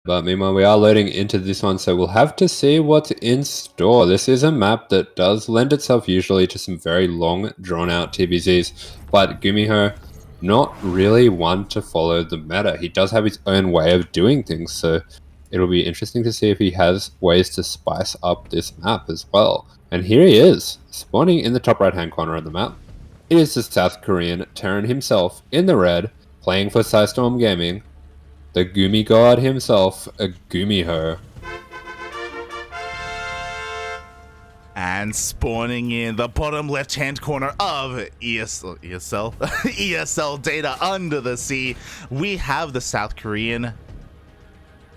But meanwhile, we are loading into this one, so we'll have to see what's in store. This is a map that does lend itself usually to some very long, drawn-out TvZs, but GuMiho, not really one to follow the meta. He does have his own way of doing things, so it'll be interesting to see if he has ways to spice up this map as well. And here he is, spawning in the top right-hand corner of the map. It is the South Korean Terran himself in the red, playing for Storm Gaming. The Gumi God himself, a GuMiho. And spawning in the bottom left-hand corner of ESL data under the sea, we have the South Korean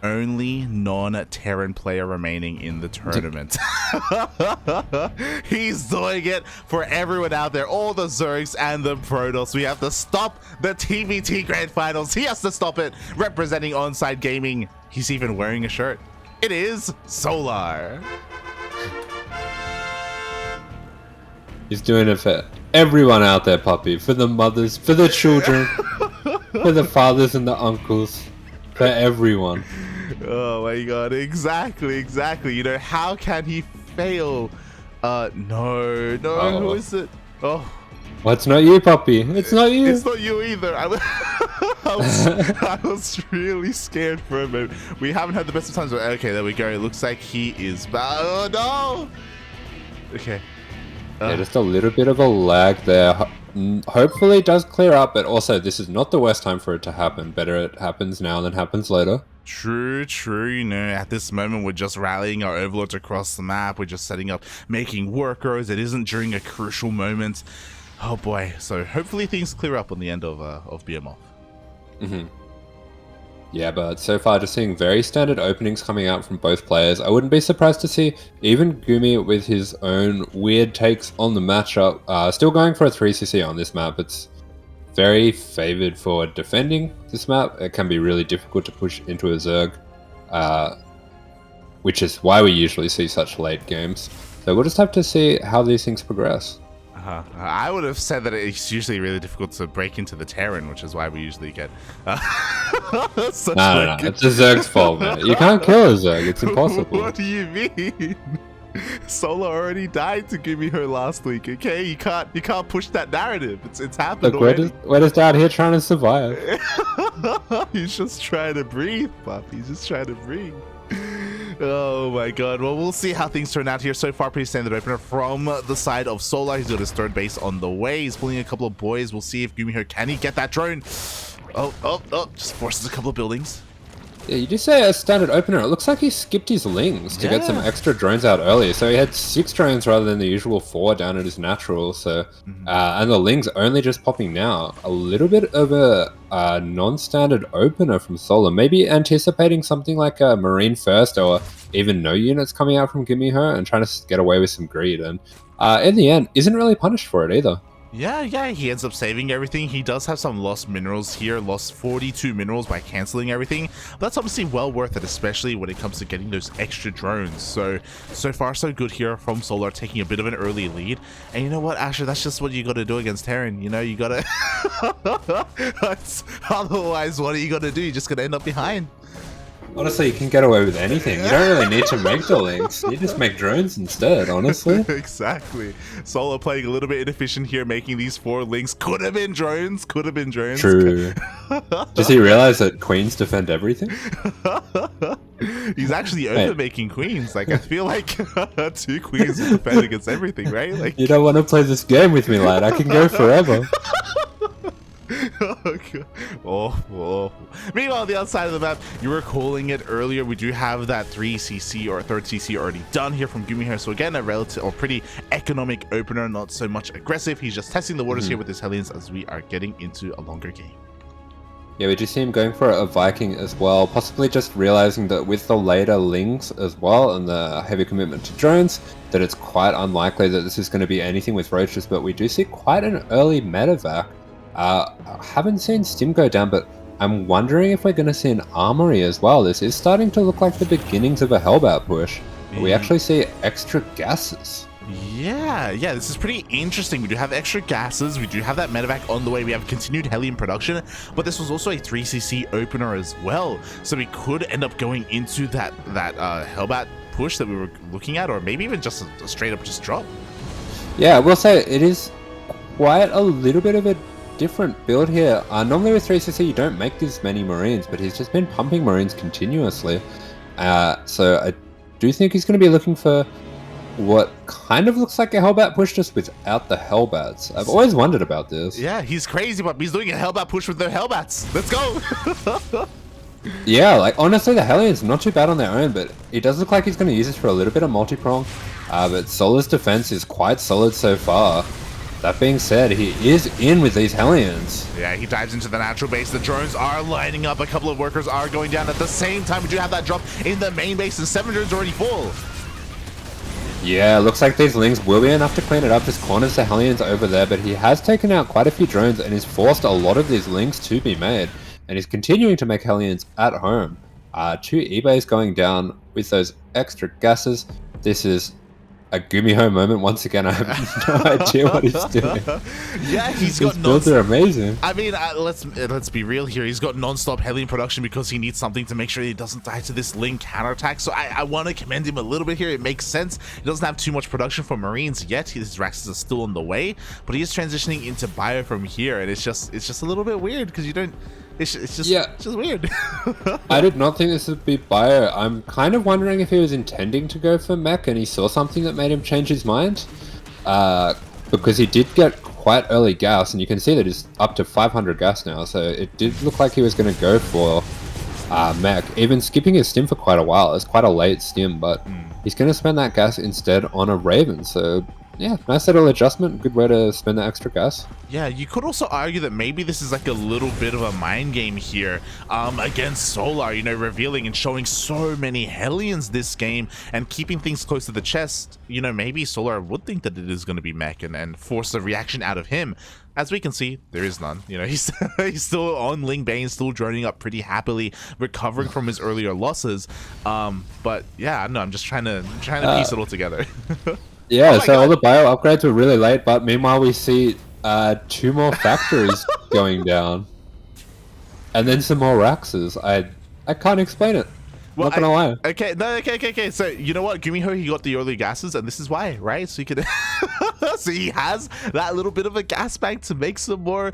only non-Terran player remaining in the tournament. He's doing it for everyone out there, all the Zergs and the Protoss. We have to stop the TvT Grand Finals. He has to stop it, representing Onside Gaming. He's even wearing a shirt. It is Solar. He's doing it for everyone out there, puppy. For the mothers, for the children, for the fathers and the uncles, for everyone. Oh my god, exactly. You know, how can he fail? No, who is it? Oh. Well, it's not you, puppy. It's not you. It's not you either. I was really scared for a moment. We haven't had the best of times, but okay, there we go. It looks like he is bad. Oh no! Okay. Yeah, just a little bit of a lag there. Hopefully it does clear up, but also this is not the worst time for it to happen. Better it happens now than happens later. True. You know, at this moment, we're just rallying our overlords across the map. We're just setting up, making workers. It isn't during a crucial moment. Oh boy. So hopefully things clear up on the end of BMOF. Yeah, but so far just seeing very standard openings coming out from both players. I wouldn't be surprised to see even Gumi with his own weird takes on the matchup. Still going for a 3cc on this map. It's very favored for defending this map. It can be really difficult to push into a Zerg, which is why we usually see such late games. So we'll just have to see how these things progress. I would have said that it's usually really difficult to break into the Terran, which is why we usually get No, it's a Zerg's fault, man. You can't kill a Zerg, it's impossible. What do you mean? Solar already died to GuMiho last week, okay? You can't push that narrative. It's happened. Look, we're just out here trying to survive. He's just trying to breathe, pup. He's just trying to breathe. Oh my god. Well, we'll see how things turn out here. So far, pretty standard opener from the side of Solar. He's got his third base on the way. He's pulling a couple of boys. We'll see if GuMiho can he get that drone. Oh, just forces a couple of buildings. Yeah, you just say a standard opener. It looks like he skipped his lings to get some extra drones out earlier. So he had 6 drones rather than the usual 4 down at his natural. So, and the lings only just popping now. A little bit of a non-standard opener from Solar. Maybe anticipating something like a Marine first or even no units coming out from GuMiho and trying to get away with some greed. And in the end, isn't really punished for it either. Yeah, he ends up saving everything. He does have some lost minerals here, lost 42 minerals by cancelling everything. That's obviously well worth it, especially when it comes to getting those extra drones. So far so good here from Solar, taking a bit of an early lead. And you know what, Asher, that's just what you got to do against Terran. You know, you got to... Otherwise, what are you going to do? You're just going to end up behind. Honestly, you can get away with anything. You don't really need to make the links. You just make drones instead, honestly. Exactly. Solar playing a little bit inefficient here, making these 4 links. Could have been drones. True. Does he realize that queens defend everything? He's actually over making queens. Like, I feel like 2 queens will defend against everything, right? Like, you don't want to play this game with me, lad. I can go forever. Oh. Meanwhile, on the outside of the map, you were calling it earlier. We do have that 3cc or 3rd already done here from GuMiho. So again, a relative or pretty economic opener, not so much aggressive. He's just testing the waters here with his Hellions as we are getting into a longer game. Yeah, we do see him going for a Viking as well, possibly just realizing that with the later lings as well and the heavy commitment to drones, that it's quite unlikely that this is going to be anything with roaches, but we do see quite an early medevac. I haven't seen Stim go down, but I'm wondering if we're going to see an armory as well. This is starting to look like the beginnings of a Hellbout push. We actually see extra gases Yeah, this is pretty interesting. We do have extra gases, we do have that medevac on the way, we have continued helium production, but this was also a 3cc opener as well, so we could end up going into that Hellbat push that we were looking at, or maybe even just a straight up just drop. Yeah, I will say it is quite a little bit of a different build here. Normally with 3cc you don't make this many Marines, but he's just been pumping Marines continuously, so I do think he's going to be looking for what kind of looks like a Hellbat push just without the Hellbats. I've always wondered about this. Yeah, he's crazy, but he's doing a Hellbat push with the Hellbats. Let's go. Yeah, like honestly the Hellions not too bad on their own, but it does look like he's going to use this for a little bit of multi-prong, but Solar's defense is quite solid so far. That being said, he is in with these Hellions. Yeah, he dives into the natural base. The drones are lining up. A couple of workers are going down at the same time. We do have that drop in the main base, and 7 drones already full. Yeah, looks like these Lings will be enough to clean it up. Just corners the Hellions over there, but he has taken out quite a few drones and has forced a lot of these Lings to be made. And he's continuing to make Hellions at home. 2 eBays going down with those extra gases. This is a GuMiho moment once again. I have no idea what he's doing. Yeah, he's His builds are amazing. I mean, let's be real here. He's got non-stop Hellion production because he needs something to make sure he doesn't die to this Ling counterattack. So I want to commend him a little bit here. It makes sense. He doesn't have too much production for Marines yet. His Raxes are still on the way, but he is transitioning into Bio from here, and it's just a little bit weird because you don't. It's just weird. I did not think this would be Bio. I'm kind of wondering if he was intending to go for mech and he saw something that made him change his mind. Because he did get quite early gas, and you can see that he's up to 500 gas now, so it did look like he was going to go for mech, even skipping his stim for quite a while. It's quite a late stim, but he's going to spend that gas instead on a Raven, so yeah, nice little adjustment. Good way to spend that extra gas. Yeah, you could also argue that maybe this is like a little bit of a mind game here against Solar, you know, revealing and showing so many Hellions this game and keeping things close to the chest. You know, maybe Solar would think that it is going to be mech and force a reaction out of him. As we can see, there is none. You know, he's still on Ling Bane, still droning up pretty happily, recovering from his earlier losses. But yeah, I don't know, I'm just trying to piece it all together. Yeah, so all the bio upgrades were really late, but meanwhile we see 2 more factories going down. And then some more Raxes. I can't explain it. Well, not gonna lie. Okay. So you know what, GuMiho, he got the early gases, and this is why, right? So he could, so he has that little bit of a gas bank to make some more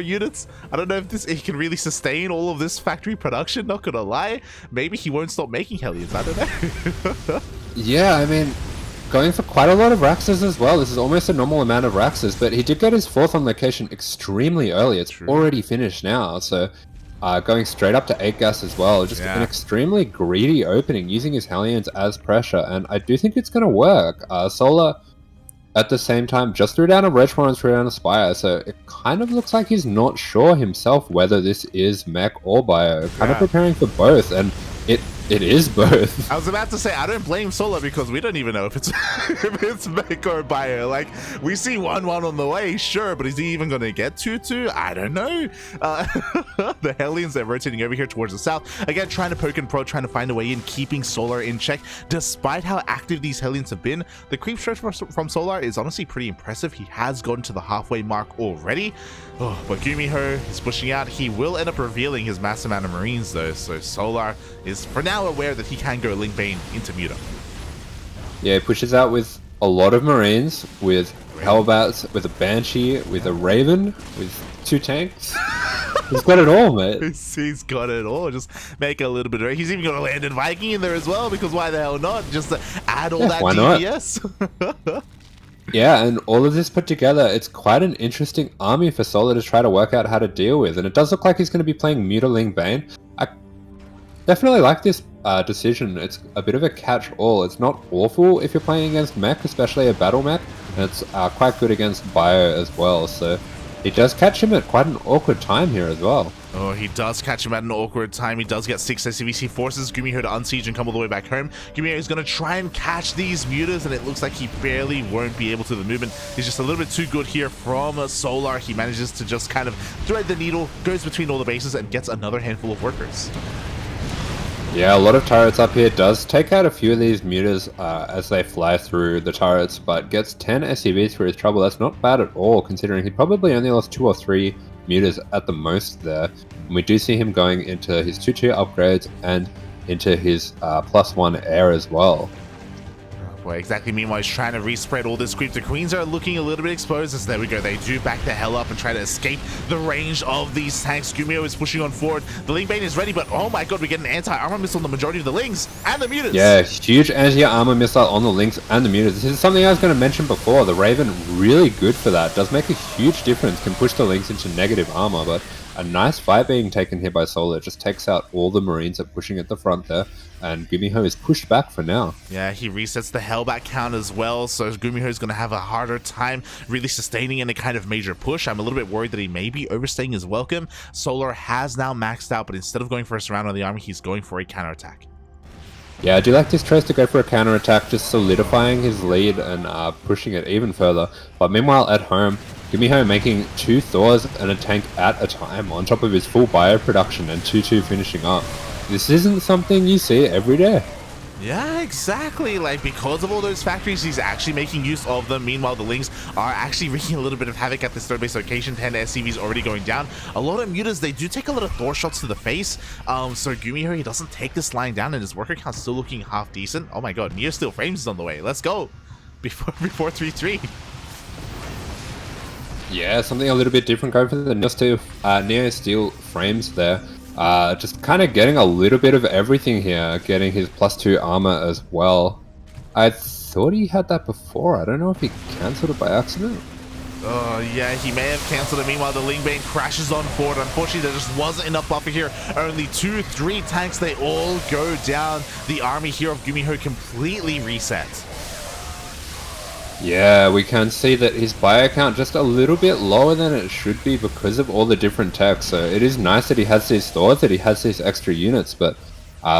units. I don't know if he can really sustain all of this factory production. Not gonna lie, maybe he won't stop making Hellions. I don't know. Yeah, I mean, going for quite a lot of Raxes as well. This is almost a normal amount of Raxes, but he did get his 4th on location extremely early. It's already finished now, so going straight up to 8 gas as well. Just an extremely greedy opening, using his Hellions as pressure, and I do think it's going to work. Solar, at the same time, just threw down a Reg and threw down a Spire, so it kind of looks like he's not sure himself whether this is mech or bio. Kind of preparing for both, and it is both. I was about to say, I don't blame Solar because we don't even know if it's if it's mech or bio. Like, we see 1-1 on the way, sure, but is he even going to get 2-2? I don't know. The Hellions, they're rotating over here towards the south. Again, trying to poke and pro, trying to find a way in, keeping Solar in check. Despite how active these Hellions have been, the creep stretch from Solar is honestly pretty impressive. He has gotten to the halfway mark already. Oh, but GuMiho is pushing out. He will end up revealing his massive amount of Marines though, so Solar is for now aware that he can go Ling Bane into Muta. Yeah, he pushes out with a lot of Marines, with Hellbats, with a Banshee, with a Raven, with 2 tanks. He's got it all, mate. He's got it all. Just make a little bit of... He's even got a landed Viking in there as well, because why the hell not? Just to add all that DPS. Yeah, and all of this put together, it's quite an interesting army for Solar to try to work out how to deal with, and it does look like he's going to be playing Muta Ling Bane. I definitely like this decision. It's a bit of a catch-all. It's not awful if you're playing against mech, especially a battle mech, and it's quite good against bio as well, so he does catch him at quite an awkward time here as well. Oh, he does catch him at an awkward time. He does get 6 SCVC, forces GuMiho to unsiege and come all the way back home. GuMiho is going to try and catch these mutas, and it looks like he barely won't be able to. The movement is just a little bit too good here from Solar. He manages to just kind of thread the needle, goes between all the bases, and gets another handful of workers. Yeah, a lot of turrets up here. Does take out a few of these mutas as they fly through the turrets, but gets 10 SCVs for his trouble. That's not bad at all, considering he probably only lost 2 or 3 mutas at the most there. And we do see him going into his 2-2 upgrades and into his +1 air as well. Boy, exactly. Meanwhile, he's trying to respread all this creep. The queens are looking a little bit exposed as there we go. They do back the hell up and try to escape the range of these tanks. GuMiho is pushing on forward. The Ling Bane is ready, but oh my god, we get an anti-armor missile on the majority of the Lings and the mutas. Yeah, huge anti-armor missile on the Lynx and the mutas. This is something I was going to mention before. The Raven, really good for that. Does make a huge difference. Can push the Lynx into negative armor, but a nice fight being taken here by Solar. Just takes out all the Marines that are pushing at the front there, and GuMiho is pushed back for now. Yeah, he resets the Hellbat count as well, so GuMiho is going to have a harder time really sustaining any kind of major push. I'm a little bit worried that he may be overstaying his welcome. Solar has now maxed out, but instead of going for a surround on the army, he's going for a counterattack. Yeah, I do like this choice to go for a counterattack, just solidifying his lead and pushing it even further. But meanwhile, at home, GuMiho making 2 Thors and a tank at a time on top of his full bio production and 2-2 finishing up. This isn't something you see every day. Yeah, exactly. Like, because of all those factories, he's actually making use of them. Meanwhile, the Lings are actually wreaking a little bit of havoc at this third base location. 10 SCVs already going down. A lot of mutas, they do take a lot of Thor shots to the face. So GuMiho, he doesn't take this line down, and his worker count's still looking half decent. Oh my god, Neo Steel Frames is on the way. Let's go. Before 3-3. Yeah, something a little bit different going for the Neo Steel Frames there. Just kind of getting a little bit of everything here, getting his +2 armor as well. I thought he had that before. I don't know if he cancelled it by accident. Yeah, he may have cancelled it. Meanwhile, the Ling Bane crashes on forward. Unfortunately, there just wasn't enough buffer here. Only 2-3 tanks, they all go down. The army here of GuMiho completely resets. Yeah, we can see that his bio count just a little bit lower than it should be because of all the different techs. So it is nice that he has these Thors, that he has these extra units, but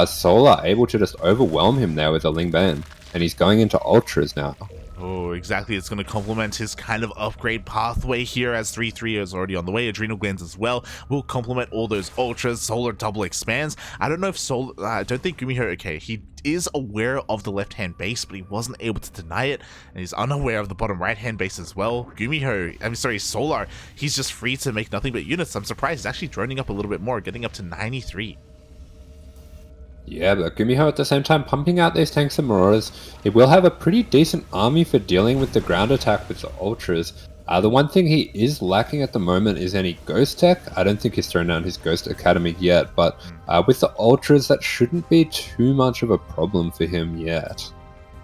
Solar able to just overwhelm him there with a Ling Bane. And he's going into Ultras now. Oh, exactly. It's going to complement his kind of upgrade pathway here, as 3-3 is already on the way. Adrenal Glands as well will complement all those Ultras. Solar double expands. I don't know if Solar... I don't think GuMiho... Okay, he is aware of the left-hand base, but he wasn't able to deny it. And he's unaware of the bottom right-hand base as well. Solar, he's just free to make nothing but units. I'm surprised he's actually droning up a little bit more, getting up to 93. Yeah, but GuMiho at the same time pumping out these tanks and marauders. He will have a pretty decent army for dealing with the ground attack with the Ultras. The one thing he is lacking at the moment is any Ghost Tech. I don't think he's thrown down his Ghost Academy yet, but with the Ultras, that shouldn't be too much of a problem for him yet.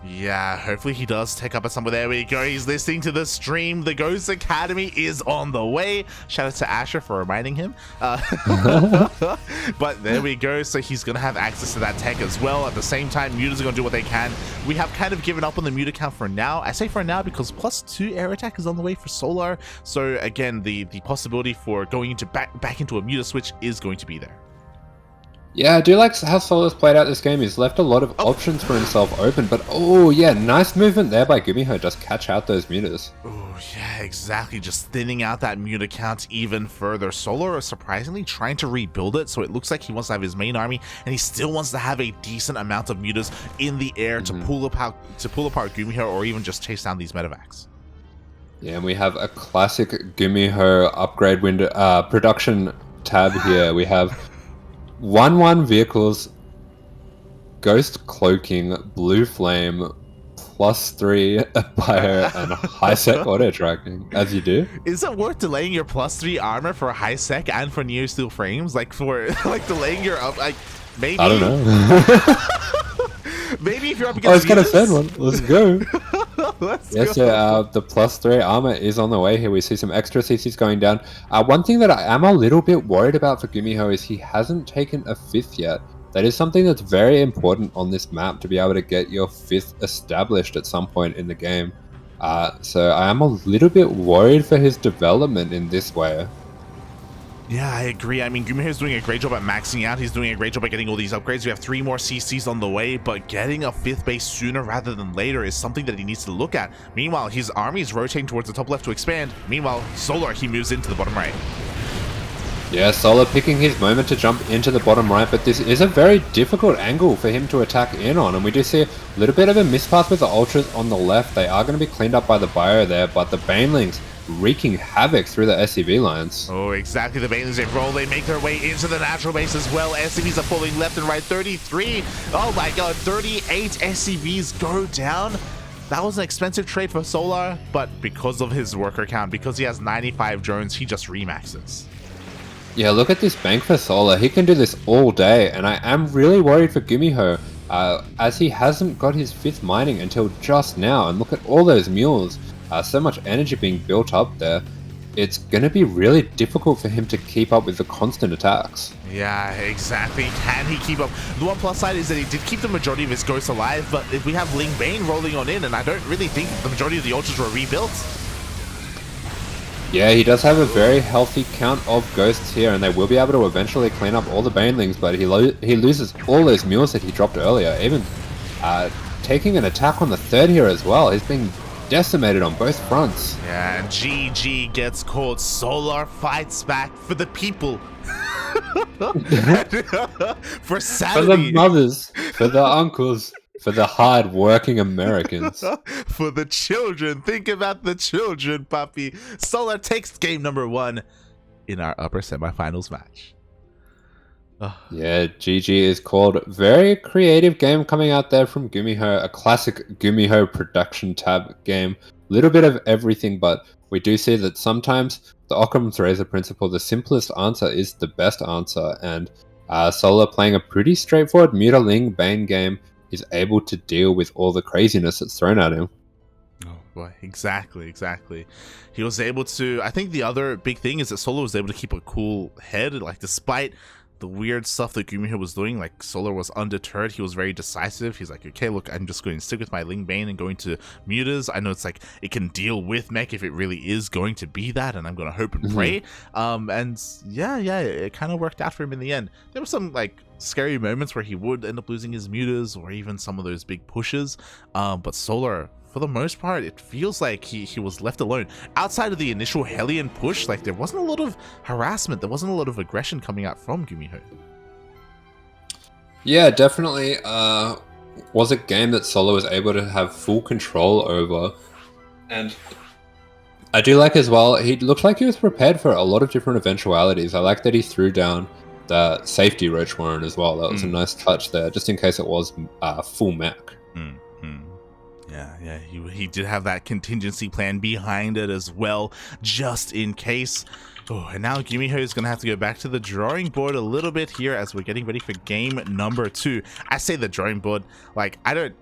Yeah, hopefully he does take up at somewhere. There we go. He's listening to the stream. The Ghost Academy is on the way. Shout out to Asher for reminding him. But there we go. So he's going to have access to that tech as well. At the same time, mutas are going to do what they can. We have kind of given up on the muta count for now. I say for now because +2 air attack is on the way for Solar. So again, the possibility for going into back into a muta switch is going to be there. Yeah, I do like how Solar's played out this game. He's left a lot of options for himself open, but oh yeah, nice movement there by GuMiho. Just catch out those mutas. Oh yeah, exactly. Just thinning out that muta count even further. Solar is surprisingly trying to rebuild it, so it looks like he wants to have his main army, and he still wants to have a decent amount of mutas in the air to pull apart GuMiho, or even just chase down these medevacs. Yeah, and we have a classic GuMiho upgrade window production tab here. We have 1-1 vehicles, Ghost Cloaking, Blue Flame, +3 bio, and high sec auto tracking, as you do. Is it worth delaying your +3 armor for high sec and for Neo Steel Frames? Like for delaying your maybe. I don't know. Maybe if you're up I against. was gonna send one. Let's go. Let's go. The +3 armor is on the way here. We see some extra CCs going down. One thing that I am a little bit worried about for GuMiho is he hasn't taken a 5th yet. That is something that's very important on this map, to be able to get your 5th established at some point in the game. So I am a little bit worried for his development in this way. Yeah, I agree. I mean, GuMiho is doing a great job at maxing out. He's doing a great job at getting all these upgrades. We have 3 more CCs on the way, but getting a 5th base sooner rather than later is something that he needs to look at. Meanwhile, his army is rotating towards the top left to expand. Meanwhile, Solar, he moves into the bottom right. Yeah, Solar picking his moment to jump into the bottom right, but this is a very difficult angle for him to attack in on, and we do see a little bit of a mispath with the Ultras on the left. They are going to be cleaned up by the Bio there, but the Banelings wreaking havoc through the SCV lines. Oh, exactly. The Banelings, they roll, they make their way into the natural base as well. SCVs are falling left and right. 33. Oh my god, 38 SCVs go down. That was an expensive trade for Solar, but because of his worker count, because he has 95 drones, he just remaxes. Yeah, look at this bank for Solar. He can do this all day, and I am really worried for GuMiho, as he hasn't got his 5th mining until just now. And look at all those mules. So much energy being built up there. It's going to be really difficult for him to keep up with the constant attacks. Yeah, exactly. Can he keep up? The one plus side is that he did keep the majority of his ghosts alive, but if we have Ling Bane rolling on in, and I don't really think the majority of the ultras were rebuilt. Yeah, he does have a very healthy count of ghosts here, and they will be able to eventually clean up all the Banelings, but he loses all those mules that he dropped earlier, even taking an attack on the 3rd here as well. He's being decimated on both fronts. Yeah, and GG gets caught. Solar fights back for the people. For sanity. For the mothers, for the uncles, for the hard-working Americans. For the children. Think about the children, puppy. Solar takes game number 1 in our upper semifinals match. Yeah, GG is called. Very creative game coming out there from GuMiho. A classic GuMiho production tab game. Little bit of everything, but we do see that sometimes the Occam's razor principle, the simplest answer is the best answer. And Solar, playing a pretty straightforward Mutaling Bane game, is able to deal with all the craziness that's thrown at him. Oh boy, exactly. He was able to, I think the other big thing is that Solar was able to keep a cool head, like despite the weird stuff that GuMiho was doing, like Solar was undeterred. He was very decisive. He's like, okay, look, I'm just going to stick with my Ling Bane and going to Mutas. I know it's like it can deal with mech if it really is going to be that, and I'm going to hope and pray. And yeah, it kind of worked out for him in the end. There were some like scary moments where he would end up losing his Mutas or even some of those big pushes, but Solar, for the most part, it feels like he was left alone. Outside of the initial Hellion push, like there wasn't a lot of harassment, there wasn't a lot of aggression coming out from GuMiho. Yeah, definitely was a game that Solar was able to have full control over. And I do like as well, he looked like he was prepared for a lot of different eventualities. I like that he threw down the safety Roach Warren as well. That was a nice touch there, just in case it was full mech. Yeah, he did have that contingency plan behind it as well, just in case. Oh, and now GuMiho is going to have to go back to the drawing board a little bit here as we're getting ready for game number 2. I say the drawing board, like, I don't...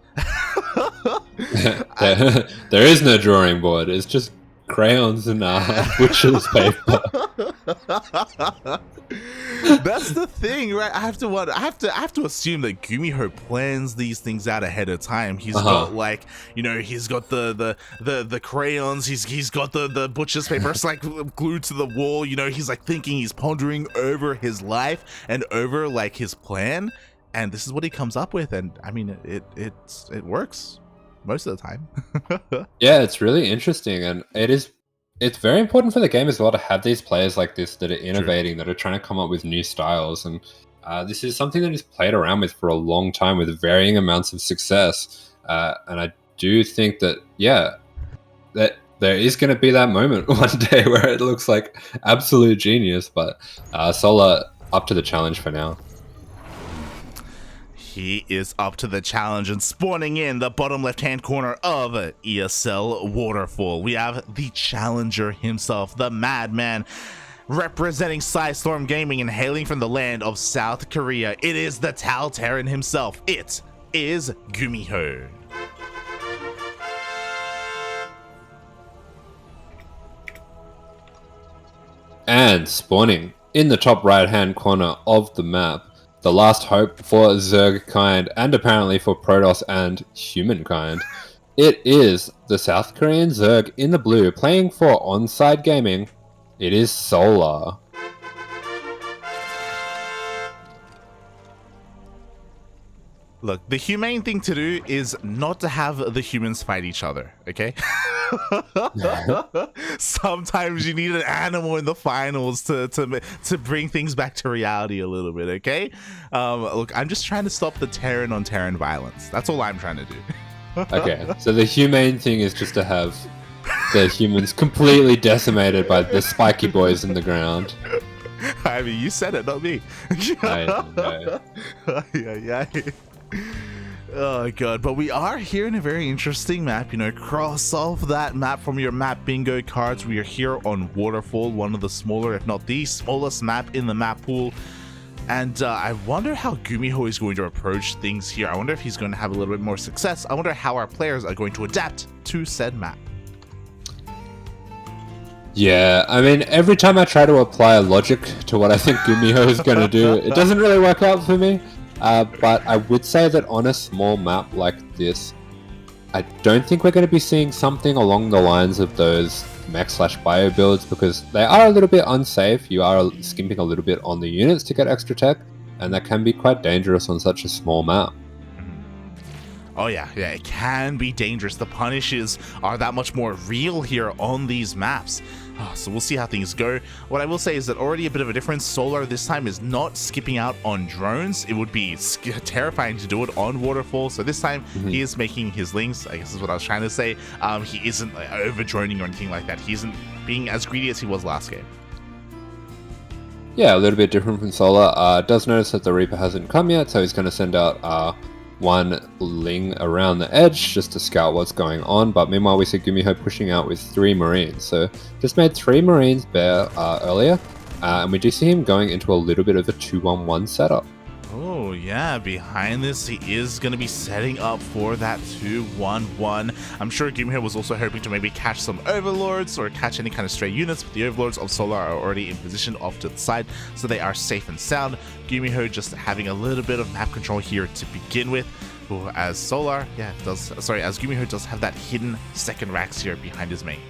There is no drawing board, it's just crayons and butcher's paper. That's the thing, right? I have to assume that GuMiho plans these things out ahead of time. He's got like, you know, he's got the crayons, he's got the butcher's paper, it's like glued to the wall, you know, he's like thinking, he's pondering over his life and over like his plan, and this is what he comes up with, and I mean it works most of the time. Yeah, it's really interesting, and it's very important for the game as well to have these players like this that are innovating, that are trying to come up with new styles. And this is something that he's played around with for a long time with varying amounts of success. And I do think that, yeah, that there is going to be that moment one day where it looks like absolute genius. But Solar up to the challenge for now. He is up to the challenge and spawning in the bottom left-hand corner of ESL Waterfall. We have the challenger himself, the madman, representing Psystorm Gaming and hailing from the land of South Korea. It is the Tal Terran himself. It is GuMiho. And spawning in the top right-hand corner of the map, the last hope for Zerg kind, and apparently for Protoss and humankind. It is the South Korean Zerg in the blue, playing for Onside Gaming. It is Solar. Look, the humane thing to do is not to have the humans fight each other, okay? Sometimes you need an animal in the finals to bring things back to reality a little bit, okay? Look, I'm just trying to stop the Terran on Terran violence. That's all I'm trying to do. Okay, so the humane thing is just to have the humans completely decimated by the spiky boys in the ground. I mean, you said it, not me. I know. Yeah. Oh god, but we are here in a very interesting map. You know, cross off that map from your map bingo cards. We are here on Waterfall, one of the smaller, if not the smallest map in the map pool. And I wonder how GuMiho is going to approach things here. I wonder if he's going to have a little bit more success. I wonder how our players are going to adapt to said map. Yeah, I mean, every time I try to apply a logic to what I think GuMiho is going to do, it doesn't really work out for me. But I would say that on a small map like this, I don't think we're going to be seeing something along the lines of those mech/bio builds, because they are a little bit unsafe. You are skimping a little bit on the units to get extra tech, and that can be quite dangerous on such a small map. Oh yeah, it can be dangerous. The punishes are that much more real here on these maps. So we'll see how things go. What I will say is that already a bit of a difference. Solar this time is not skipping out on drones. It would be terrifying to do it on Waterfall. So this time he is making his links. I guess is what I was trying to say. He isn't over droning or anything like that. He isn't being as greedy as he was last game. Yeah, a little bit different from Solar. Does notice that the Reaper hasn't come yet, so he's going to send out one Ling around the edge just to scout what's going on. But meanwhile, we see GuMiho pushing out with 3 Marines. So just made 3 Marines bear earlier, and we do see him going into a little bit of a 2-1-1 setup. Oh yeah, behind this he is going to be setting up for that 2-1-1. I'm sure GuMiho was also hoping to maybe catch some Overlords or catch any kind of stray units, but the Overlords of Solar are already in position off to the side, so they are safe and sound. GuMiho just having a little bit of map control here to begin with. As Solar, as GuMiho does have that hidden second racks here behind his main.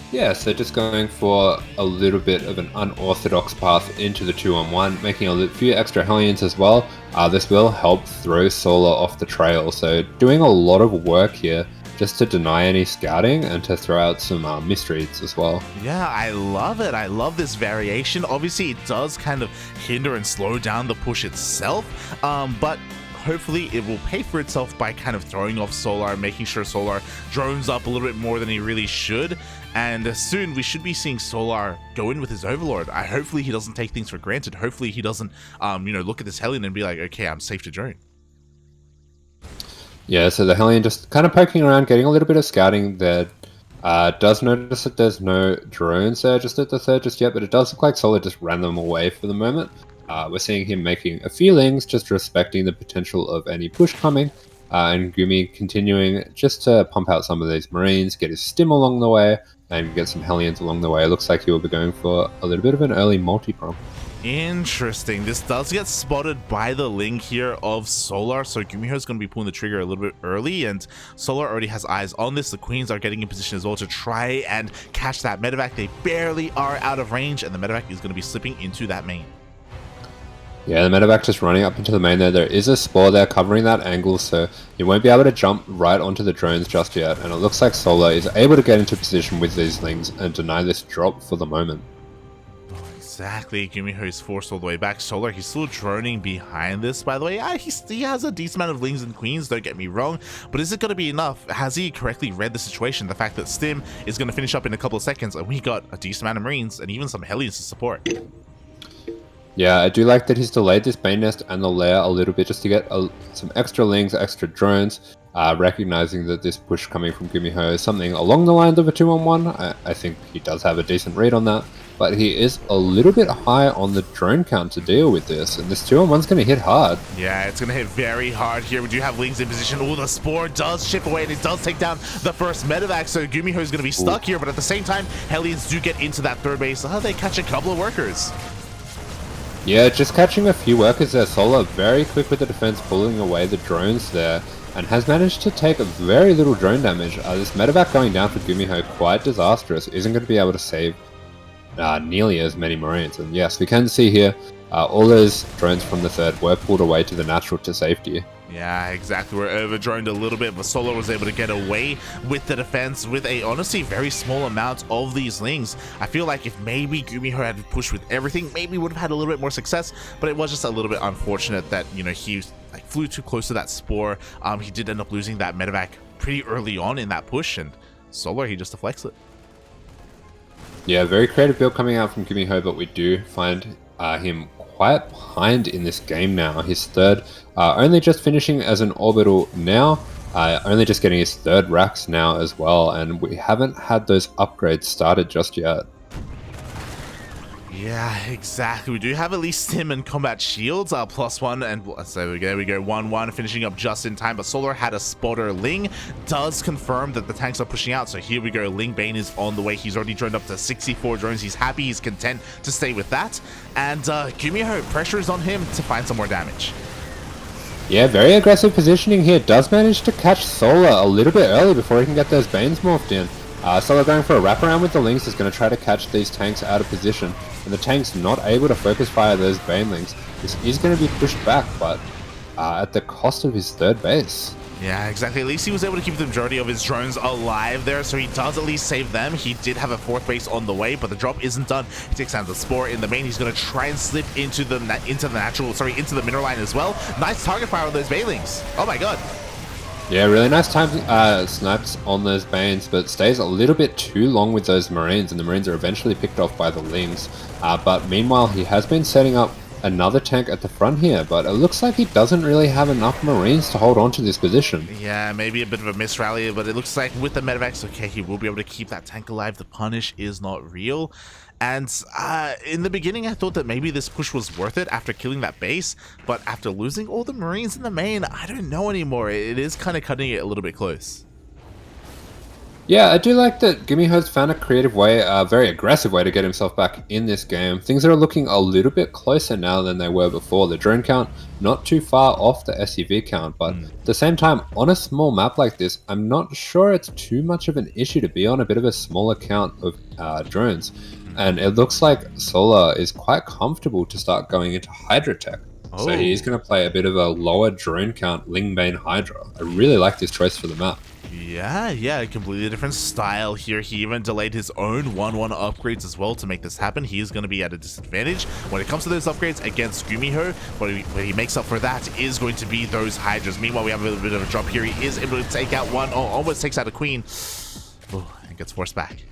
Yeah, so just going for a little bit of an unorthodox path into the 2-on-1, making a few extra Hellions as well. This will help throw Solar off the trail, so doing a lot of work here just to deny any scouting and to throw out some misreads as well. Yeah, I love it. I love this variation. Obviously, it does kind of hinder and slow down the push itself, but hopefully it will pay for itself by kind of throwing off Solar, making sure Solar drones up a little bit more than he really should. And soon we should be seeing Solar go in with his Overlord. Hopefully he doesn't take things for granted. Hopefully he doesn't, look at this Hellion and be like, okay, I'm safe to drone. Yeah, so the Hellion just kind of poking around, getting a little bit of scouting there. Does notice that there's no drones there just at the third just yet, but it does look like Solar just ran them away for the moment. We're seeing him making a few Lings, just respecting the potential of any push coming, and Gumi continuing just to pump out some of these Marines, get his stim along the way, and get some Hellions along the way. It looks like he will be going for a little bit of an early multi-prom. Interesting. This does get spotted by the Ling here of Solar, so GuMiho is going to be pulling the trigger a little bit early, and Solar already has eyes on this. The Queens are getting in position as well to try and catch that medevac. They barely are out of range, and the medevac is going to be slipping into that main. Yeah, the medevac just running up into the main there. There is a Spore there covering that angle, so you won't be able to jump right onto the drones just yet. And it looks like Solar is able to get into position with these Lings and deny this drop for the moment. Exactly, GuMiho is forced all the way back. Solar, he's still droning behind this, by the way. He has a decent amount of Lings and Queens, don't get me wrong, but is it going to be enough? Has he correctly read the situation? The fact that Stim is going to finish up in a couple of seconds, and we got a decent amount of Marines and even some Hellions to support. Yeah, I do like that he's delayed this main nest and the lair a little bit just to get some extra Lings, extra drones, recognizing that this push coming from GuMiho is something along the lines of a 2-on-1. I think he does have a decent read on that, but he is a little bit high on the drone count to deal with this, and this 2-on-1's going to hit hard. Yeah, it's going to hit very hard here. We do have Lings in position. Oh, the Spore does chip away, and it does take down the first medevac, so GuMiho is going to be stuck here, but at the same time, Hellions do get into that third base. They catch a couple of workers. Yeah, just catching a few workers there. Solar very quick with the defense, pulling away the drones there, and has managed to take very little drone damage. This medevac going down for GuMiho, quite disastrous. Isn't going to be able to save nearly as many Marines. And yes, we can see here all those drones from the third were pulled away to the natural to safety. Yeah, exactly. We're overdroned a little bit, but Solar was able to get away with the defense with a honestly very small amount of these lings. I feel like if maybe GuMiho had pushed with everything, maybe would have had a little bit more success, but it was just a little bit unfortunate that, you know, he like flew too close to that spore. He did end up losing that medevac pretty early on in that push, and Solar, he just deflects it. Yeah, very creative build coming out from GuMiho, but we do find him quite behind in this game now. His third, only just finishing as an orbital now, only just getting his third racks now as well, and we haven't had those upgrades started just yet. Yeah, exactly. We do have at least him and combat shields, +1, and so there we go, 1-1, finishing up just in time. But Solar had a spotter. Ling does confirm that the tanks are pushing out, so here we go. Ling Bane is on the way. He's already droned up to 64 drones. He's happy, he's content to stay with that. And GuMiho, pressure is on him to find some more damage. Yeah, very aggressive positioning here. Does manage to catch Solar a little bit early before he can get those Banes morphed in. Solar going for a wraparound with the Lings is going to try to catch these tanks out of position, and the tank's not able to focus fire those Banelings. This is going to be pushed back, but at the cost of his third base. Yeah, exactly. At least he was able to keep the majority of his drones alive there, so he does at least save them. He did have a fourth base on the way, but the drop isn't done. He takes down the spore in the main. He's going to try and slip into the mineral line as well. Nice target fire on those Banelings. Oh my god. Yeah, really nice time snipes on those Banes, but stays a little bit too long with those Marines, and the Marines are eventually picked off by the Lings. But meanwhile, he has been setting up another tank at the front here, but it looks like he doesn't really have enough Marines to hold on to this position. Yeah, maybe a bit of a misrally, but it looks like with the medevacs, okay, he will be able to keep that tank alive. The punish is not real. And in the beginning, I thought that maybe this push was worth it after killing that base, but after losing all the Marines in the main, I don't know anymore. It is kind of cutting it a little bit close. Yeah, I do like that GuMiho's found a creative way, a very aggressive way to get himself back in this game. Things are looking a little bit closer now than they were before. The drone count, not too far off the SUV count, but at the same time, on a small map like this, I'm not sure it's too much of an issue to be on a bit of a smaller count of drones. And it looks like Solar is quite comfortable to start going into Hydra tech. Oh. So he's going to play a bit of a lower drone count Lingbane Hydra. I really like this choice for the map. Yeah, a completely different style here. He even delayed his own 1-1 upgrades as well to make this happen. He is going to be at a disadvantage when it comes to those upgrades against GuMiho. What he makes up for that is going to be those Hydras. Meanwhile, we have a little bit of a drop here. He is able to take out one, almost takes out a Queen. Oh, and gets forced back.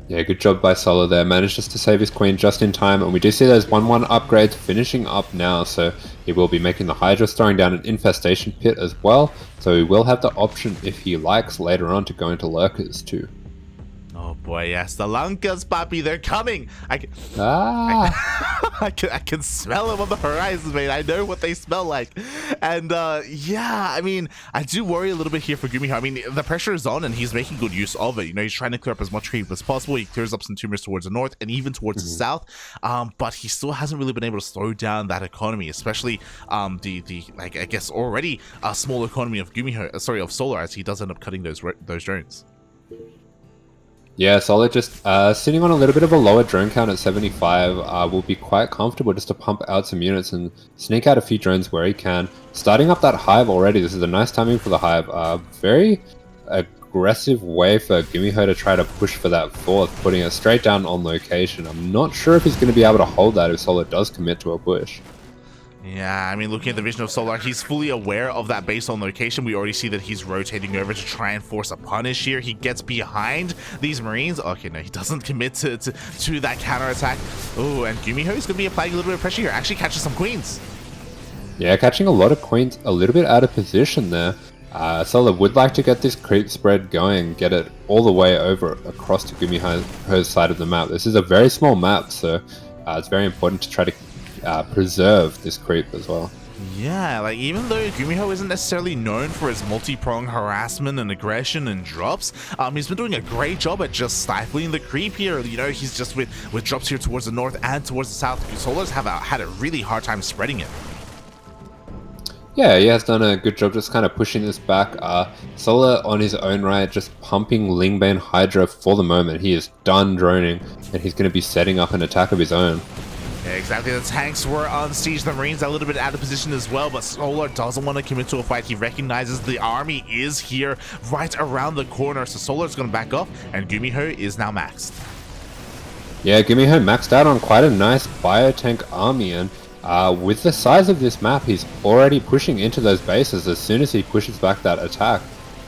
Yeah, good job by Solar there. Manages to save his Queen just in time, and we do see those 1-1 upgrades finishing up now, so he will be making the Hydra, throwing down an Infestation Pit as well, so he will have the option, if he likes, later on to go into Lurkers too. Oh boy, yes, the Lankas, papi, they're coming! I can smell them on the horizon, mate. I know what they smell like. And yeah, I mean, I do worry a little bit here for GuMiho. I mean, the pressure is on and he's making good use of it. You know, he's trying to clear up as much creep as possible. He clears up some tumors towards the north and even towards the south. But he still hasn't really been able to slow down that economy, especially the like, I guess already a small economy of GuMiho, of Solar, as he does end up cutting those drones. Yeah, Solar just sitting on a little bit of a lower drone count at 75 will be quite comfortable just to pump out some units and sneak out a few drones where he can. Starting up that Hive already, this is a nice timing for the Hive. Very aggressive way for GuMiho to try to push for that fourth, putting it straight down on location. I'm not sure if he's going to be able to hold that if Solar does commit to a push. Yeah, I mean, looking at the vision of Solar, he's fully aware of that base on location. We already see that he's rotating over to try and force a punish here. He gets behind these Marines. Okay, no, he doesn't commit to that counterattack. Oh, and GuMiho is going to be applying a little bit of pressure here. Actually catches some Queens. Yeah, catching a lot of Queens a little bit out of position there. Solar would like to get this creep spread going, get it all the way over across to GuMiho's side of the map. This is a very small map, so it's very important to try to preserve this creep as well. Yeah, like even though GuMiho isn't necessarily known for his multi-pronged harassment and aggression and drops, he's been doing a great job at just stifling the creep here. You know, he's just with drops here towards the north and towards the south. Solar's had a really hard time spreading it. Yeah, he has done a good job just kind of pushing this back. Solar on his own right, just pumping Lingbane Hydra for the moment. He is done droning, and he's going to be setting up an attack of his own. Yeah, exactly. The tanks were on siege. The Marines a little bit out of position as well, but Solar doesn't want to commit to a fight. He recognizes the army is here right around the corner, so Solar's going to back off, and GuMiho is now maxed. Yeah, GuMiho maxed out on quite a nice biotank army, and with the size of this map, he's already pushing into those bases as soon as he pushes back that attack.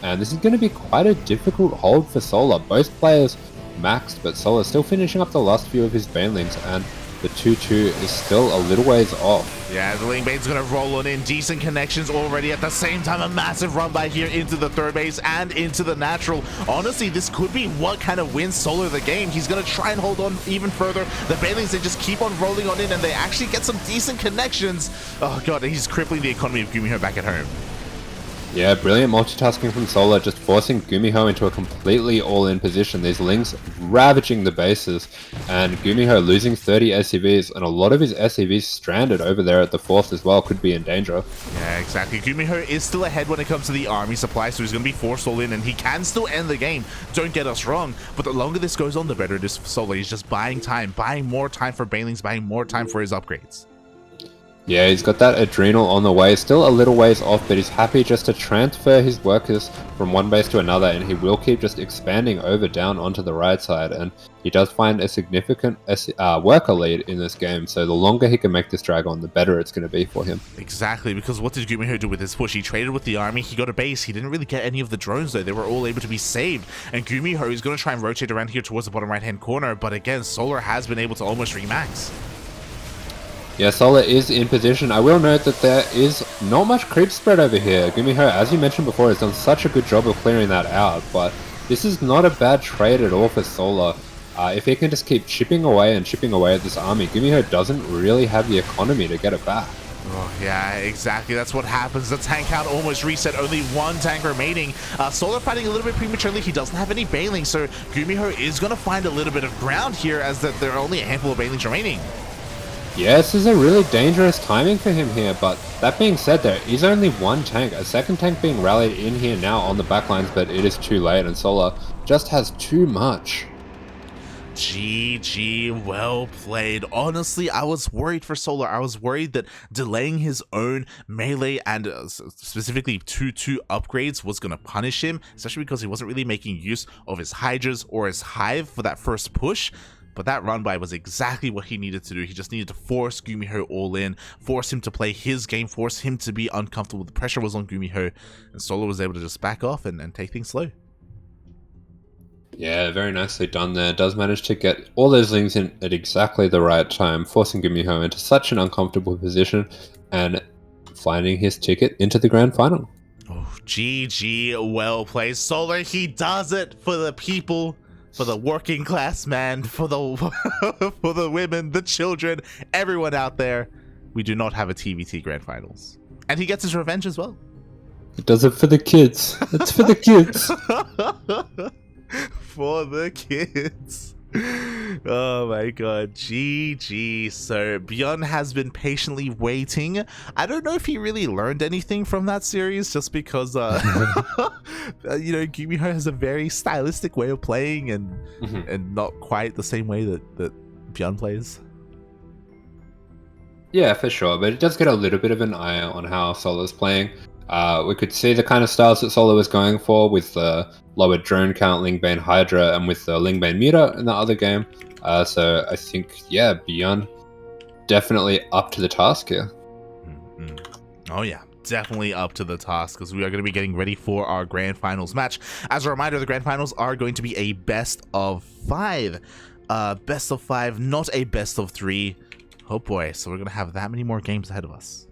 And this is going to be quite a difficult hold for Solar. Both players maxed, but Solar still finishing up the last few of his banelings, and the 2-2 is still a little ways off. Yeah, the Ling Bane's gonna roll on in. Decent connections already. At the same time, a massive run by here into the third base and into the natural. Honestly, this could be what kind of wins Solar the game. He's gonna try and hold on even further. The banelings, they just keep on rolling on in, and they actually get some decent connections. Oh god, he's crippling the economy of GuMiho back at home. Yeah, brilliant multitasking from Solar, just forcing GuMiho into a completely all-in position. These Lings ravaging the bases, and GuMiho losing 30 SCVs, and a lot of his SCVs stranded over there at the fourth as well, could be in danger. Yeah, exactly. GuMiho is still ahead when it comes to the army supply, so he's going to be forced all in, and he can still end the game. Don't get us wrong, but the longer this goes on, the better it is for Solar. He's just buying time, buying more time for banelings, buying more time for his upgrades. Yeah, he's got that adrenal on the way, still a little ways off, but he's happy just to transfer his workers from one base to another, and he will keep just expanding over down onto the right side, and he does find a significant worker lead in this game, so the longer he can make this drag on, the better it's going to be for him. Exactly, because what did GuMiho do with his push? He traded with the army, he got a base, he didn't really get any of the drones though, they were all able to be saved, and GuMiho is going to try and rotate around here towards the bottom right hand corner, but again, Solar has been able to almost remax. Yeah, Solar is in position. I will note that there is not much creep spread over here. GuMiho, as you mentioned before, has done such a good job of clearing that out, but this is not a bad trade at all for Solar. If he can just keep chipping away and chipping away at this army, GuMiho doesn't really have the economy to get it back. Oh, yeah, exactly. That's what happens. The tank count almost reset. Only one tank remaining. Solar fighting a little bit prematurely. He doesn't have any banelings, so GuMiho is going to find a little bit of ground here as that there are only a handful of banelings remaining. Yeah, this is a really dangerous timing for him here, but that being said, there is only one tank, a second tank being rallied in here now on the backlines, but it is too late, and Solar just has too much. GG, well played. Honestly, I was worried for Solar. I was worried that delaying his own melee and specifically 2-2 upgrades was going to punish him, especially because he wasn't really making use of his Hydras or his Hive for that first push. But that run by was exactly what he needed to do. He just needed to force GuMiho all in, force him to play his game, force him to be uncomfortable. The pressure was on GuMiho, and Solar was able to just back off and take things slow. Yeah, very nicely done there. Does manage to get all those Lings in at exactly the right time, forcing GuMiho into such an uncomfortable position and finding his ticket into the grand final. Oh, GG, well played. Solar, he does it for the people. For the working class man, for the for the women, the children, everyone out there. We do not have a TvZ Grand Finals. And he gets his revenge as well. He does it for the kids. It's for the kids. For the kids. Oh my god, GG. So Bjorn has been patiently waiting. I don't know if he really learned anything from that series, just because you know, GuMiho has a very stylistic way of playing and not quite the same way that Bjorn plays. Yeah, for sure, but it does get a little bit of an eye on how Solar's playing. We could see the kind of styles that Solar was going for with the lower drone count, Lingbane Hydra, and with the Lingbane Muta in the other game. So I think, yeah, Bjorn definitely up to the task here. Oh yeah, definitely up to the task, because we are going to be getting ready for our Grand Finals match. As a reminder, the Grand Finals are going to be a best of 5. Best of 5, not a best of 3. Oh boy, so we're going to have that many more games ahead of us.